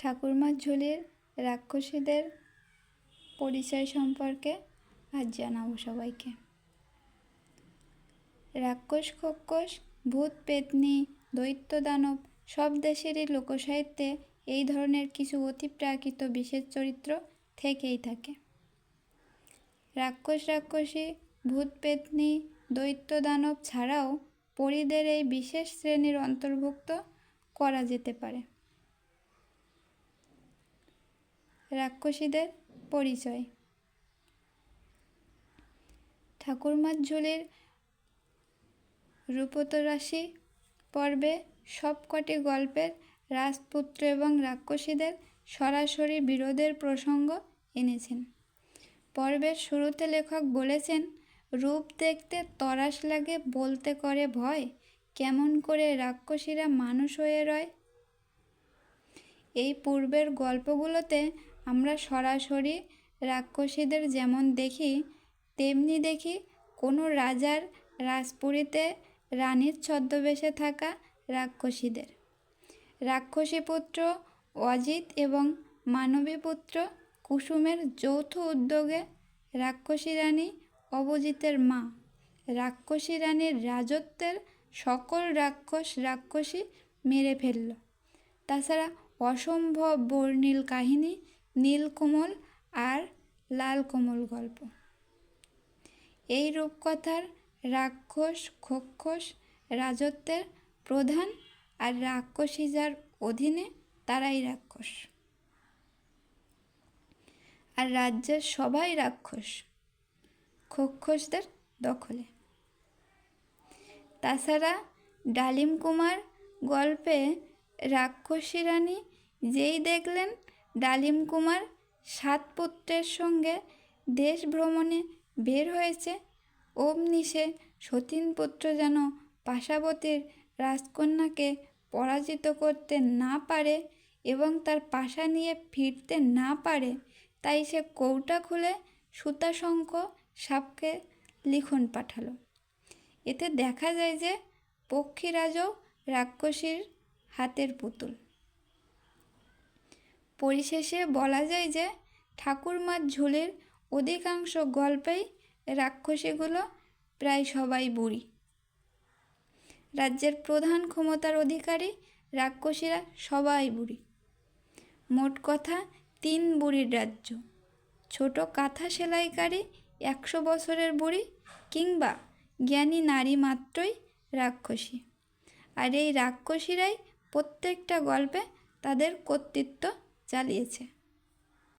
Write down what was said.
ঠাকুরমার ঝুলির রাক্ষসীদের পরিচয় সম্পর্কে আজ জানাবো সবাইকে। রাক্ষস, খোক্ষস, ভূত, পেতনি, দৈত্য, দানব সব দেশেরই লোকসাহিত্যে এই ধরনের কিছু অতিপ্রাকৃত বিশেষ চরিত্র থেকেই থাকে। রাক্ষস, রাক্ষসী, ভূত, পেতনি, দৈত্য, দানব ছাড়াও পরীদের এই বিশেষ শ্রেণীর অন্তর্ভুক্ত করা যেতে পারে। রাক্ষসীদের পরিচয়। ঠাকুরমার ঝুলির রূপতরাশি পর্বে সবকটি গল্পের রাজপুত্র এবং রাক্ষসীদের সরাসরি বিরোধের প্রসঙ্গ এনেছেন। পর্বের শুরুতে লেখক বলেছেন, রূপ দেখতে তরাস লাগে, বলতে করে ভয়, কেমন করে রাক্ষসীরা মানুষ হয়ে রয়। এই পূর্বের গল্পগুলোতে আমরা সরাসরি রাক্ষসীদের যেমন দেখি তেমনি দেখি কোনো রাজার রাজপুরীতে রানীর ছদ্মবেশে থাকা রাক্ষসীদের। রাক্ষসীপুত্র অজিত এবং মানবীপুত্র কুসুমের যৌথ উদ্যোগে রাক্ষসী রানী অবজিতের মা রাক্ষসী রানীর রাজত্বের সকল রাক্ষসী মেরে ফেলল। তাছাড়া অসম্ভব বর্ণিল কাহিনী নীলকমল আর লালকমল গল্প। এই রূপকথার রাক্ষস, খোক্ষস রাজত্বের প্রধান আর রাক্ষসী যার অধীনে তারাই রাক্ষস, আর রাজ্যের সবাই রাক্ষস খোক্ষসদের দখলে। তাছাড়া ডালিম কুমার গল্পে রাক্ষসী রানী যেই দেখলেন ডালিম কুমার 7 পুত্রের সঙ্গে দেশ ভ্রমণে বের হয়েছে, অমনি সে সতীন পুত্র যেন পাশাবতীর রাজকন্যাকে পরাজিত করতে না পারে এবং তার পাশা নিয়ে ফিরতে না পারে, তাই সে কৌটা খুলে সুতাশঙ্খ সাপকে লিখন পাঠালো। এতে দেখা যায় যে পক্ষীরাজও রাক্ষসীর হাতের পুতুল। পরিশেষে বলা যায় যে ঠাকুরমার ঝুলির অধিকাংশ গল্পেই রাক্ষসীগুলো প্রায় সবাই বুড়ি। রাজ্যের প্রধান ক্ষমতার অধিকারী রাক্ষসীরা সবাই বুড়ি। মোট কথা 3 বুড়ির রাজ্য। ছোট কাঁথা সেলাইকারী 100 বছরের বুড়ি কিংবা জ্ঞানী নারী মাত্রই রাক্ষসী। আর এই রাক্ষসীরাই প্রত্যেকটা গল্পে তাদের কর্তৃত্ব চালিয়েছে।